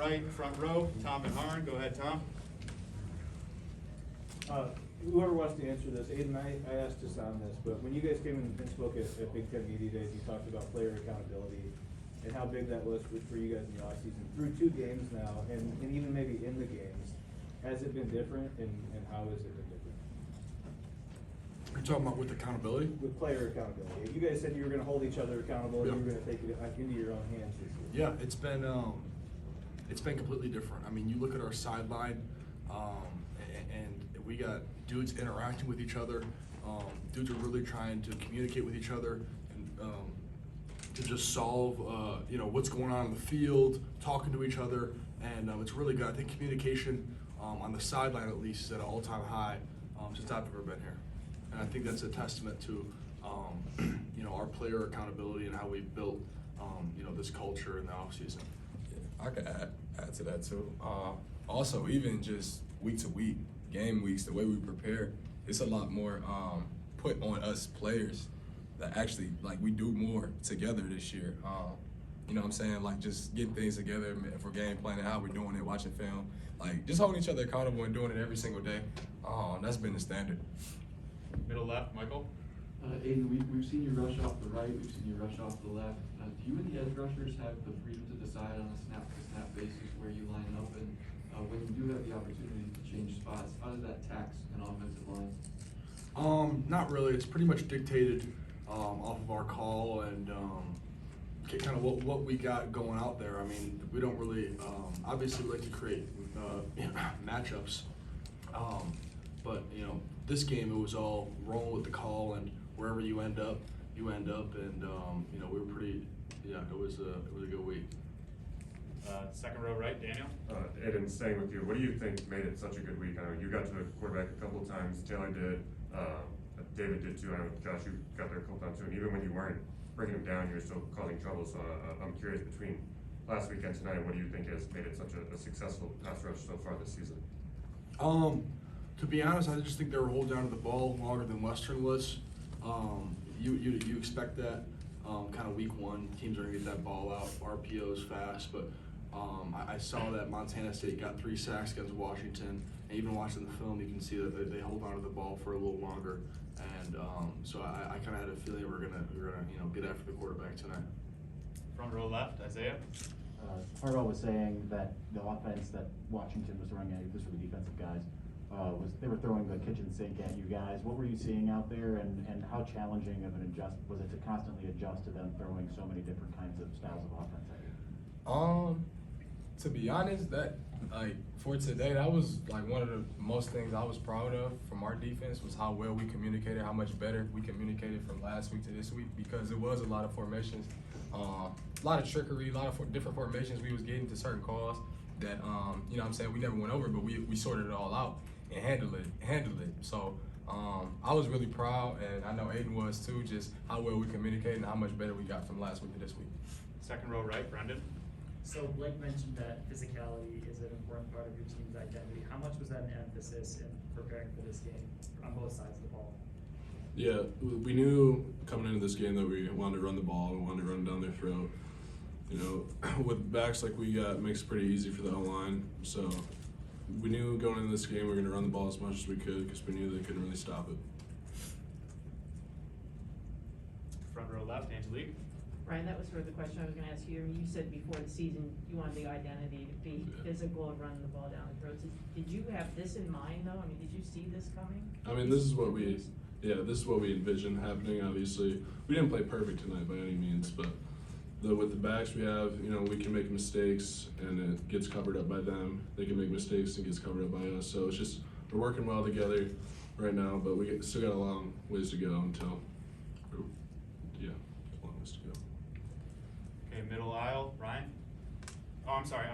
right, front row, Tom and Harn. Go ahead, Tom. Whoever wants to answer this, Aidan, I asked us on this, but when you guys came in and spoke at Big Ten Media Days, you talked about player accountability and how big that was for you guys in the offseason. Through 2 games now, and even maybe in the games, has it been different, and how has it been different? You're talking about with accountability? With player accountability. You guys said you were going to hold each other accountable, Yeah. and you were going to take it into your own hands this year. Yeah, it's been completely different. I mean, you look at our sideline, and we got dudes interacting with each other. Dudes are really trying to communicate with each other and to just solve, what's going on in the field, talking to each other, and it's really good. I think communication on the sideline at least is at an all-time high since I've ever been here, and I think that's a testament to our player accountability and how we built this culture in the offseason. I could add to that too. Also, even just week to week, game weeks, the way we prepare, it's a lot more put on us players that actually, like, we do more together this year. You know what I'm saying? Like, just getting things together for game planning, how we're doing it, watching film, like, just holding each other accountable and doing it every single day. That's been the standard. Middle left, Michael. Aidan, we've seen you rush off the right, we've seen you rush off the left. Do you and the edge rushers have the freedom to decide on a snap-to-snap basis where you line up? And when you do have the opportunity to change spots, how does that tax an offensive line? Not really. It's pretty much dictated off of our call and kind of what we got going out there. I mean, we don't really, obviously we like to create matchups, but this game it was all rolling with the call, and wherever you end up, and we were pretty, it was a good week. Second row right, Daniel. Aidan, staying with you, what do you think made it such a good week? I know you got to the quarterback a couple of times, Taylor did, David did too, I know Josh, you got there a couple times too, and even when you weren't bringing him down, you were still causing trouble, so I'm curious, between last week and tonight, what do you think has made it such a successful pass rush so far this season? To be honest, I just think they were holding down to the ball longer than Western was. You expect that kind of week one, teams are gonna get that ball out, RPOs fast, but I saw that Montana State got 3 sacks against Washington, and even watching the film, you can see that they hold on to the ball for a little longer, and so I kind of had a feeling we were gonna get after the quarterback tonight. Front row left, Isaiah. Harbaugh was saying that the offense that Washington was throwing at, this for the defensive guys, they were throwing the kitchen sink at you guys. What were you seeing out there, and how challenging of an adjust was it to constantly adjust to them throwing so many different kinds of styles of offense at you? To be honest, that, like, for today, that was like one of the most things I was proud of from our defense was how well we communicated, how much better we communicated from last week to this week, because it was a lot of formations, a lot of trickery, a lot of different formations we was getting to certain calls that, you know what I'm saying, we never went over, but we sorted it all out and handled it. So I was really proud, and I know Aidan was too, just how well we communicated and how much better we got from last week to this week. Second row right, Brendan. So Blake mentioned that physicality is an important part of your team's identity. How much was that an emphasis in preparing for this game on both sides of the ball? Yeah, we knew coming into this game that we wanted to run the ball, we wanted to run down their throat. With backs like we got, it makes it pretty easy for the O-line. So we knew going into this game we were going to run the ball as much as we could because we knew they couldn't really stop it. Front row left, Angelique. Ryan, that was sort of the question I was going to ask you. You said before the season you wanted the identity to be physical and running the ball down the throat. Did you have this in mind, though? I mean, did you see this coming? I mean, this is what we envisioned happening. Obviously, we didn't play perfect tonight by any means, but with the backs we have, we can make mistakes and it gets covered up by them. They can make mistakes and it gets covered up by us. So it's just we're working well together right now, but we still got a long ways to go until. Middle aisle, Ryan. Oh, I'm sorry.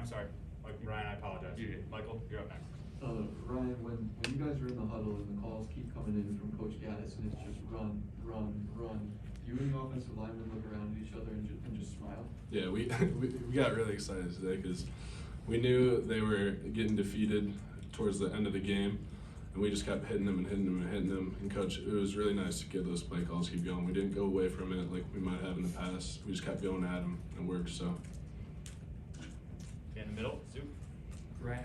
Ryan, I apologize. Michael, you're up next. Ryan, when you guys are in the huddle and the calls keep coming in from Coach Gaddis and it's just run, you and the offensive linemen look around at each other and just smile? Yeah, we got really excited today because we knew they were getting defeated towards the end of the game, and we just kept hitting them. And Coach, it was really nice to get those play calls keep going. We didn't go away from it like we might have in the past. We just kept going at them and it worked. So. in the middle, Zoop. Ryan,